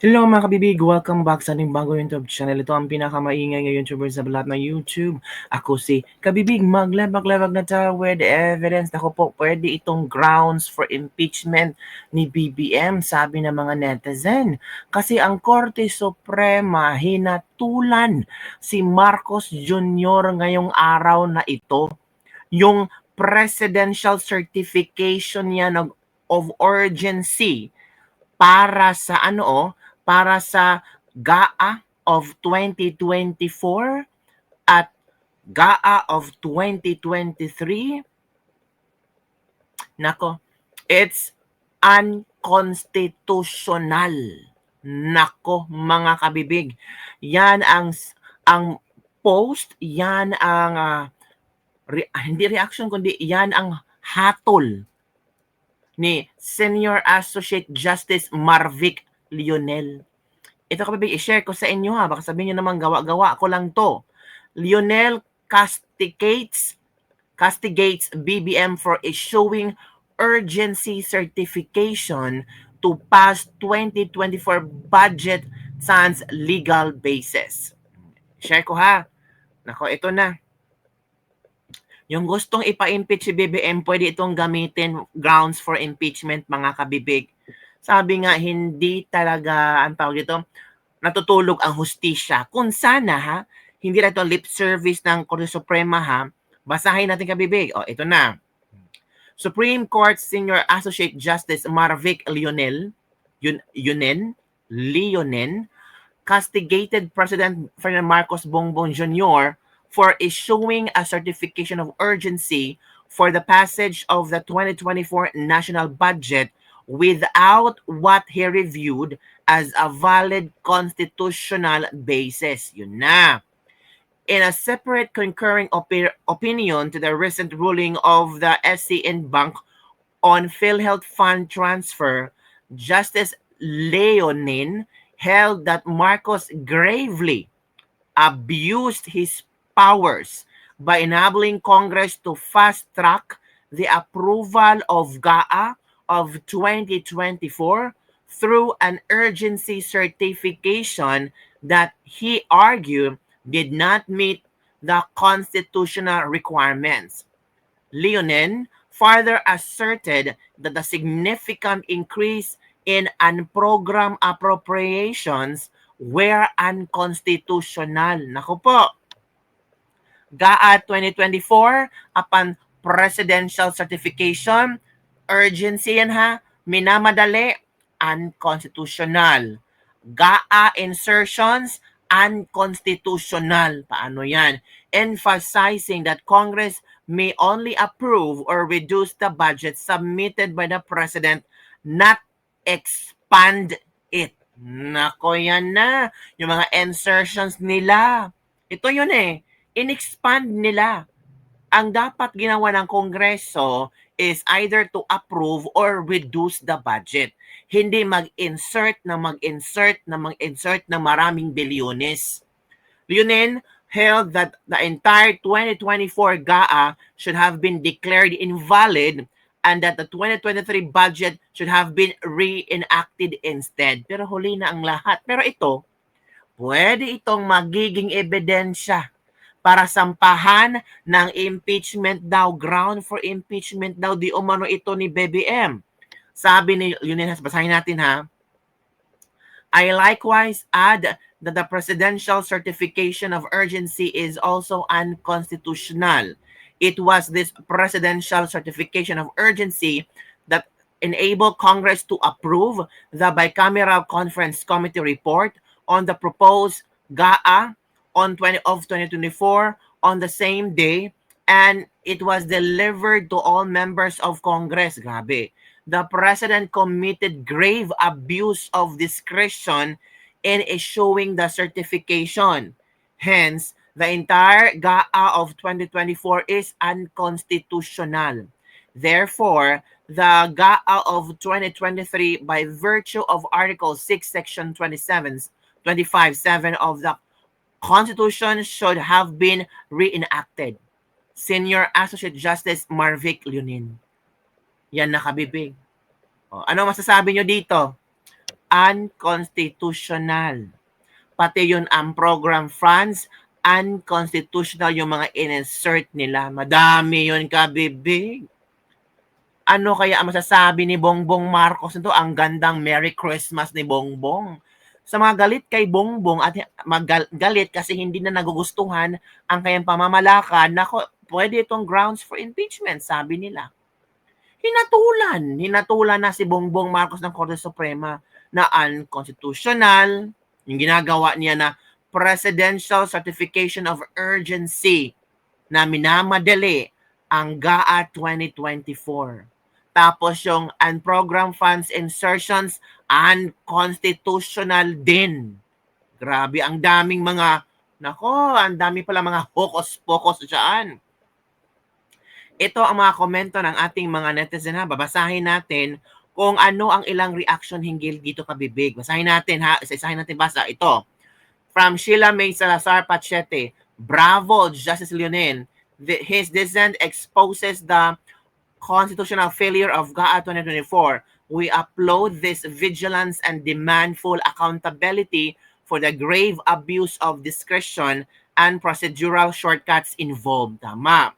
Hello mga kabibig! Welcome back sa ating bagong YouTube channel. Ito ang pinakamaingay na YouTuber sa lahat ng YouTube. Ako si Kabibig. Maglabag-labag na tayo with evidence. Ako po, pwede itong grounds for impeachment ni BBM, sabi ng mga netizen. Kasi ang Korte Suprema hinatulan si Marcos Jr. ngayong araw na ito. Yung presidential certification niya of urgency para sa para sa GAA of 2024 at GAA of 2023. Nako, it's unconstitutional. Nako, mga kabibig. Yan ang post, yan ang hindi reaction kundi yan ang hatol ni Senior Associate Justice Marvic Lionel. Ito kabibig, i-share ko sa inyo ha. Baka sabihin nyo naman gawa-gawa ko lang to. Lionel castigates BBM for issuing urgency certification to pass 2024 budget sans legal basis. Share ko ha. Nako, ito na. Yung gustong ipa-impeach si BBM, pwede itong gamitin grounds for impeachment, mga kabibig. Sabi nga, hindi talaga, ang tawag dito, natutulog ang hustisya. Kung sana ha, hindi na ito lip service ng Korte Suprema ha, basahin natin kabibig. O, ito na. Supreme Court Senior Associate Justice Marvic Lionel castigated President Ferdinand Marcos Bongbong Jr. for issuing a certification of urgency for the passage of the 2024 national budget without what he reviewed as a valid constitutional basis. Yun na. In a separate concurring opinion to the recent ruling of the SCN Bank on PhilHealth Fund transfer, Justice Leonin held that Marcos gravely abused his powers by enabling Congress to fast-track the approval of GAA of 2024 through an urgency certification that he argued did not meet the constitutional requirements. Leonin further asserted that the significant increase in unprogrammed appropriations were unconstitutional. Naku po, GAA 2024 upon presidential certification, urgency yan ha, minamadali, unconstitutional. GAA insertions, unconstitutional. Paano yan? Emphasizing that Congress may only approve or reduce the budget submitted by the President, not expand it. Nako, yan na. Yung mga insertions nila. Ito yun eh. In-expand nila. Ang dapat ginawa ng Kongreso is either to approve or reduce the budget. Hindi mag-insert ng maraming bilyones. Leonin held that the entire 2024 GAA should have been declared invalid and that the 2023 budget should have been reenacted instead. Pero huli na ang lahat. Pero ito, pwede itong magiging ebidensya para sampahan ng impeachment daw, ground for impeachment daw, di umano ito ni BBM. Sabi ni Leonin, basahin natin ha. I likewise add that the presidential certification of urgency is also unconstitutional. It was this presidential certification of urgency that enabled Congress to approve the bicameral conference committee report on the proposed GAA of 2024 on the same day, and it was delivered to all members of Congress. Grabe. The President committed grave abuse of discretion in issuing the certification. Hence, the entire GAA of 2024 is unconstitutional. Therefore, the GAA of 2023, by virtue of Article 6, Section 25, 7 of the Constitution, should have been reenacted. Senior Associate Justice Marvic Lionel. Yan, nakabibig. O, ano masasabi nyo dito? unconstitutional. Pati yun ang program funds, unconstitutional yung mga in-insert nila. Madami yun, kabibig. Ano kaya ang masasabi ni Bongbong Marcos nito? Ang gandang Merry Christmas ni Bongbong. Sa mga galit kay Bongbong at galit kasi hindi na nagugustuhan ang kanyang pamamalakad, nako, pwede itong grounds for impeachment, sabi nila. Hinatulan na si Bongbong Marcos ng Korte Suprema na unconstitutional, yung ginagawa niya na Presidential Certification of Urgency na minamadali ang GAA 2024. Tapos yung unprogrammed funds insertions, unconstitutional din. Grabe, ang daming mga, nako, ang dami pala mga hocus-pocus dyan. Ito ang mga komento ng ating mga netizen ha. Babasahin natin kung ano ang ilang reaction hinggil dito kabibig. Basahin natin ha. Isa-isahin natin basa. Ito. From Sheila May Salazar Pachete. Bravo, Justice Leonin. His dissent exposes the constitutional failure of GAA 2024. We applaud this vigilance and demand full accountability for the grave abuse of discretion and procedural shortcuts involved. Tama.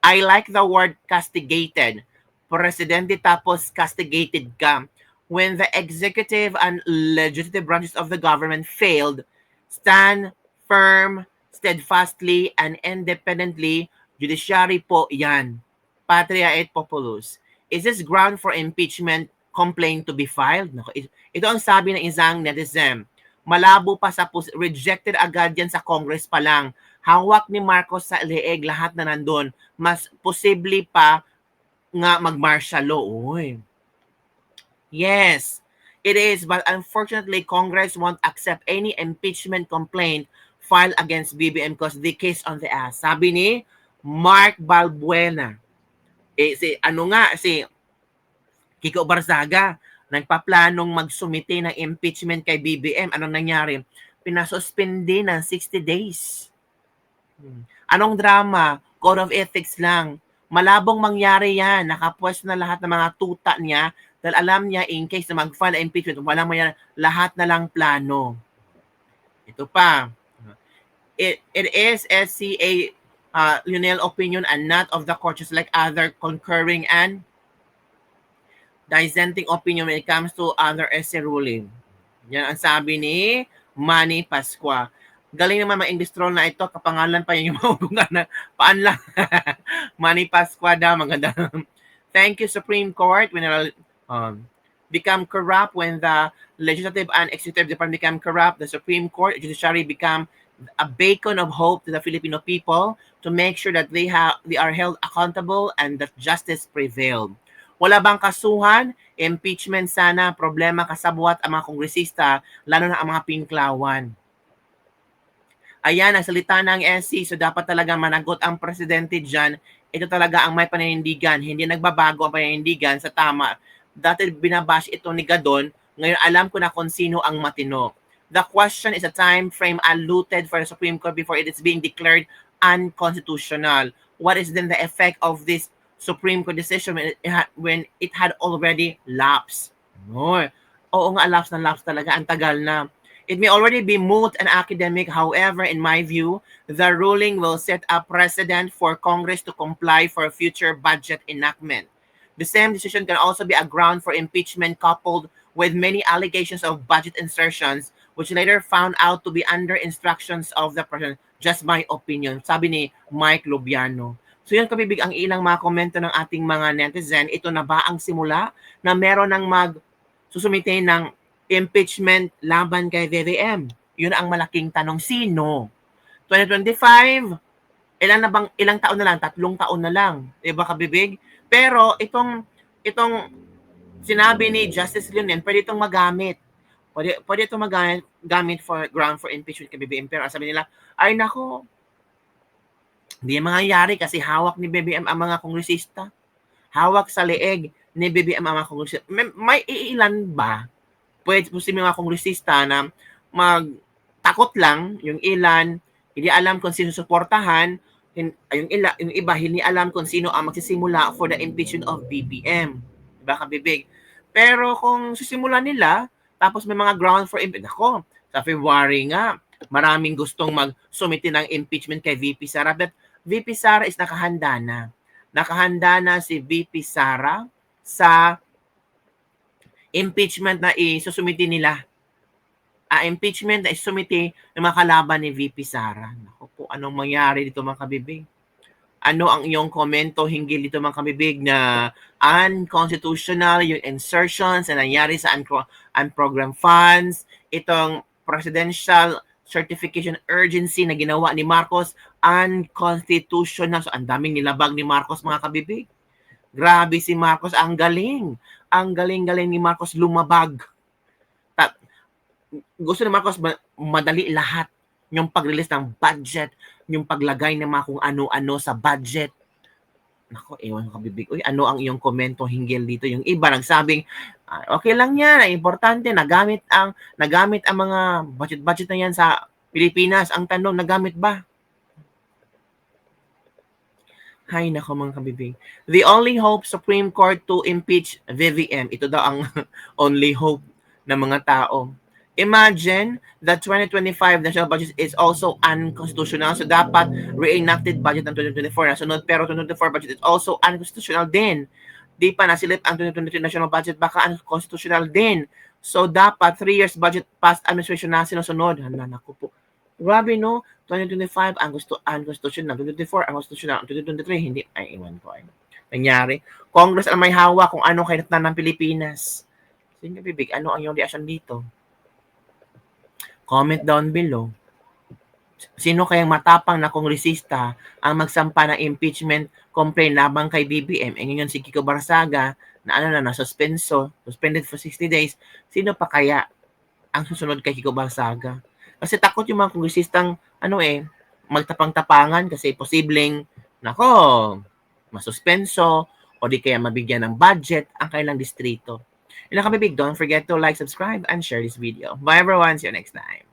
I like the word castigated. Presidente tapos castigated ka. When the executive and legislative branches of the government failed, stand firm, steadfastly, and independently, judiciary po yan. Patria et populus. Is this ground for impeachment complaint to be filed? Ito ang sabi ng isang netizen. Malabo pa sa rejected agad yan sa Congress pa lang. Hawak ni Marcos sa leeg lahat na nandun. Mas posible pa nga mag-martial law. Uy. Yes, it is. But unfortunately, Congress won't accept any impeachment complaint filed against BBM because the case on the ass. Sabi ni Mark Balbuena. Si Kiko Barzaga, nagpaplanong magsumite ng impeachment kay BBM. Anong nangyari? Pinasuspindi ng 60 days. Anong drama? Code of Ethics lang. Malabong mangyari yan. Nakapwesto na lahat ng mga tuta niya dahil alam niya in case na mag-file na impeachment, walang mangyari, lahat na lang plano. Ito pa. It is SCA Lionel opinion and not of the court, just like other concurring and dissenting opinion when it comes to other SC ruling. Yan ang sabi ni Manny Pascua. Galing naman ma-English troll na ito. Kapangalan pa yung maugungan na paan lang. Manny Pascua daw. Maganda. Thank you, Supreme Court. When become corrupt, when the legislative and executive department become corrupt, the Supreme Court, judiciary become a beacon of hope to the Filipino people to make sure that they are held accountable and that justice prevailed. Wala bang kasuhan? Impeachment sana. Problema kasabwat ang mga kongresista, lalo na ang mga pinklawan. Ayan, ang salita ng SC, so dapat talaga managot ang presidente dyan. Ito talaga ang may paninindigan. Hindi nagbabago ang paninindigan sa tama. Dati binabash ito ni Gadon, ngayon alam ko na kung sino ang matino. The question is a time frame allotted for the Supreme Court before it is being declared unconstitutional. What is then the effect of this Supreme Court decision when it had already lapsed? No. Oo nga, lapse talaga. Ang tagal na. It may already be moot and academic. However, in my view, the ruling will set a precedent for Congress to comply for future budget enactment. The same decision can also be a ground for impeachment coupled with many allegations of budget insertions which later found out to be under instructions of the president. Just my opinion. Sabi ni Mike Lubiano. So yun kabibig ang ilang mga komento ng ating mga netizen. Ito na ba ang simula na meron ng susumite ng impeachment laban kay VVM? Yun ang malaking tanong. Sino? 2025, ilang taon na lang? 3 taon na lang. Diba kabibig? Pero itong sinabi ni Justice Leonen, pwede itong magamit. Pwede itong magamit for ground for impeachment kay BBM. Pero sabi nila, ay nako, hindi mangyayari kasi hawak ni BBM ang mga kongresista. Hawak sa leeg ni BBM ang mga kongresista. May iilan ba? Pwede po si mga kongresista na magtakot lang, yung ilan, hindi alam kung sino suportahan, yung iba, hindi alam kung sino ang magsisimula for the impeachment of BBM. Diba kabibig? Pero kung sisimula nila, Tapos may mga ground for impeachment. Ako, sa February nga, maraming gustong mag-sumiti ng impeachment kay VP Sara. But VP Sara is nakahanda na. Nakahanda na si VP Sara sa impeachment na isusumiti nila. Impeachment na isumiti ng mga kalaban ni VP Sara. Naku po, anong mangyari dito mga kabibig? Ano ang iyong komento hinggil dito mga kabibig na unconstitutional yung insertions na nangyari sa unprogrammed funds, itong presidential certification urgency na ginawa ni Marcos, unconstitutional. So, ang daming nilabag ni Marcos mga kabibig. Grabe si Marcos, ang galing. Ang galing-galing ni Marcos lumabag. Gusto ni Marcos madali lahat. Yung pag-release ng budget, yung paglagay ng mga kung ano-ano sa budget. Nako, ewan ko kabibig. Uy, ano ang iyong komento hinggil dito? Yung iba nagsabing, okay lang yan, importante, nagamit ang mga budget na yan sa Pilipinas. Ang tanong, nagamit ba? Hay nako mga kabibig. The only hope, Supreme Court to impeach VVM. Ito daw ang only hope ng mga tao. Imagine the 2025 national budget is also unconstitutional. So dapat re-enacted budget ng 2024 na sunod. Pero 2024 budget is also unconstitutional din. Di pa nasilip ang 2023 national budget, baka unconstitutional din. So dapat 3 years budget past administration na sinusunod. Hala, naku po. Grabe no, 2025 unconstitutional, 2024 unconstitutional, 2023 hindi, ay iwan ko ay. Nangyari, Congress ang may hawak kung ano kainatnan ng Pilipinas. Sige bibig, ano ang iyong reaction dito? Comment down below. Sino kayang matapang na kongresista ang magsampa ng impeachment complaint labang kay BBM? E ngayon si Kiko Barsaga na suspended for 60 days. Sino pa kaya ang susunod kay Kiko Barsaga? Kasi takot yung mga kongresistang magtapang-tapangan kasi posibleng masuspenso o di kaya mabigyan ng budget ang kailang distrito. Yun lang kabibig. Don't forget to like, subscribe, and share this video. Bye everyone. See you next time.